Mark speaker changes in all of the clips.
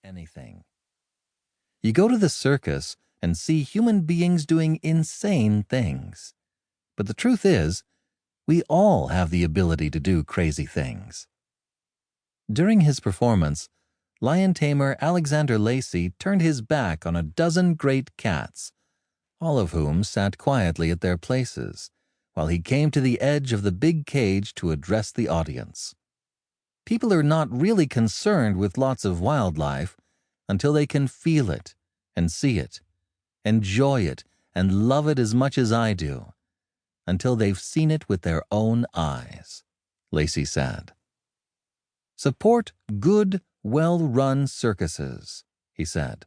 Speaker 1: anything. You go to the circus and see human beings doing insane things. But the truth is, we all have the ability to do crazy things. During his performance, lion tamer Alexander Lacey turned his back on a dozen great cats, all of whom sat quietly at their places, while he came to the edge of the big cage to address the audience. People are not really concerned with lots of wildlife until they can feel it and see it, enjoy it and love it as much as I do, until they've seen it with their own eyes, Lacey said. Support good, well-run circuses, he said.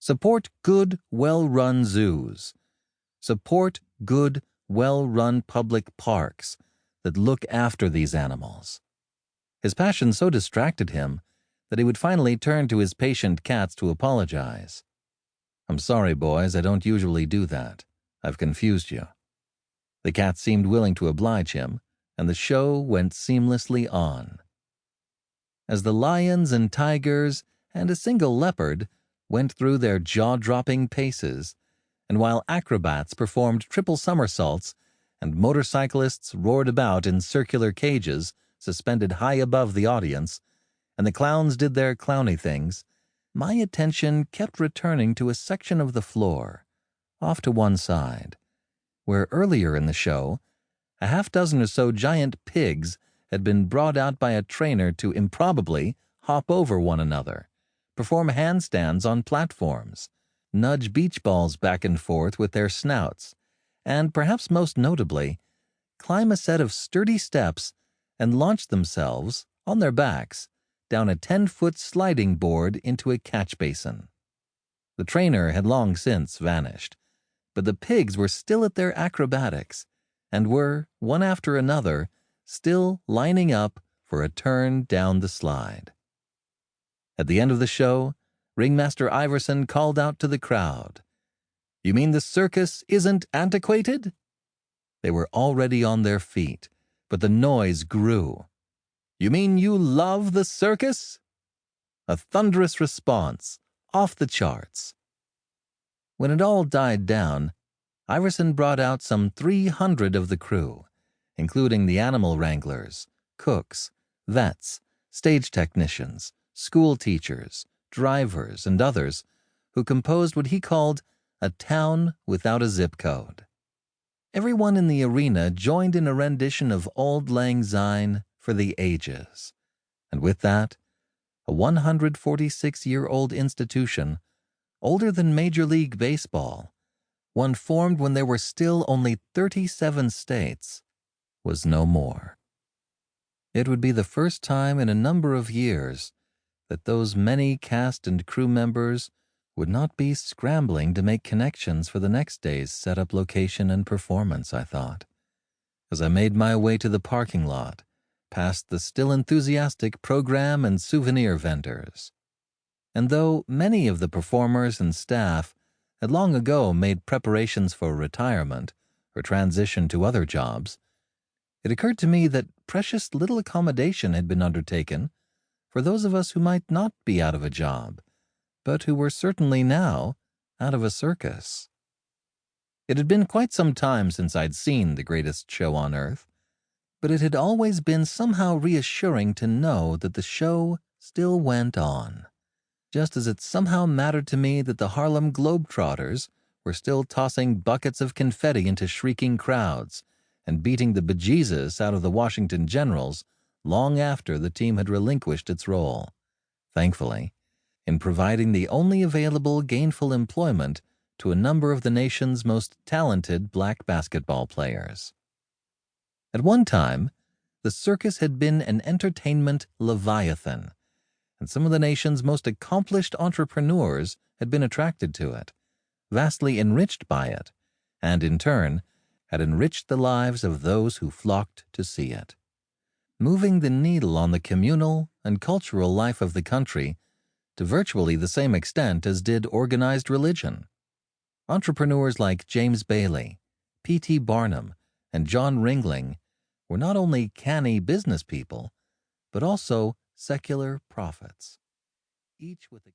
Speaker 1: Support good, well-run zoos. Support good, well-run public parks that look after these animals. His passion so distracted him that he would finally turn to his patient cats to apologize. "I'm sorry, boys, I don't usually do that. I've confused you." The cats seemed willing to oblige him, and the show went seamlessly on. As the lions and tigers and a single leopard went through their jaw-dropping paces, and while acrobats performed triple somersaults and motorcyclists roared about in circular cages suspended high above the audience, and the clowns did their clowny things, my attention kept returning to a section of the floor, off to one side, where earlier in the show, a half-dozen or so giant pigs had been brought out by a trainer to improbably hop over one another, perform handstands on platforms, nudge beach balls back and forth with their snouts, and, perhaps most notably, climb a set of sturdy steps and launch themselves, on their backs, down a 10-foot sliding board into a catch basin. The trainer had long since vanished, but the pigs were still at their acrobatics and were, one after another, still lining up for a turn down the slide. At the end of the show, Ringmaster Iverson called out to the crowd, "You mean the circus isn't antiquated?" They were already on their feet, but the noise grew. "You mean you love the circus?" A thunderous response, off the charts. When it all died down, Iverson brought out some 300 of the crew, including the animal wranglers, cooks, vets, stage technicians, school teachers, drivers, and others who composed what he called a town without a zip code. Everyone in the arena joined in a rendition of Auld Lang Syne for the ages, and with that, a 146-year-old institution, older than Major League Baseball, one formed when there were still only 37 states, was no more. It would be the first time in a number of years that those many cast and crew members would not be scrambling to make connections for the next day's setup location and performance, I thought, as I made my way to the parking lot, past the still enthusiastic program and souvenir vendors. And though many of the performers and staff had long ago made preparations for retirement or transition to other jobs, it occurred to me that precious little accommodation had been undertaken for those of us who might not be out of a job, but who were certainly now out of a circus. It had been quite some time since I'd seen the greatest show on earth, but it had always been somehow reassuring to know that the show still went on, just as it somehow mattered to me that the Harlem Globetrotters were still tossing buckets of confetti into shrieking crowds and beating the bejesus out of the Washington Generals long after the team had relinquished its role, thankfully, in providing the only available gainful employment to a number of the nation's most talented black basketball players. At one time, the circus had been an entertainment leviathan, and some of the nation's most accomplished entrepreneurs had been attracted to it, vastly enriched by it, and in turn had enriched the lives of those who flocked to see it, moving the needle on the communal and cultural life of the country to virtually the same extent as did organized religion. Entrepreneurs like James Bailey, P.T. Barnum, and John Ringling were not only canny business people, but also secular prophets, each with a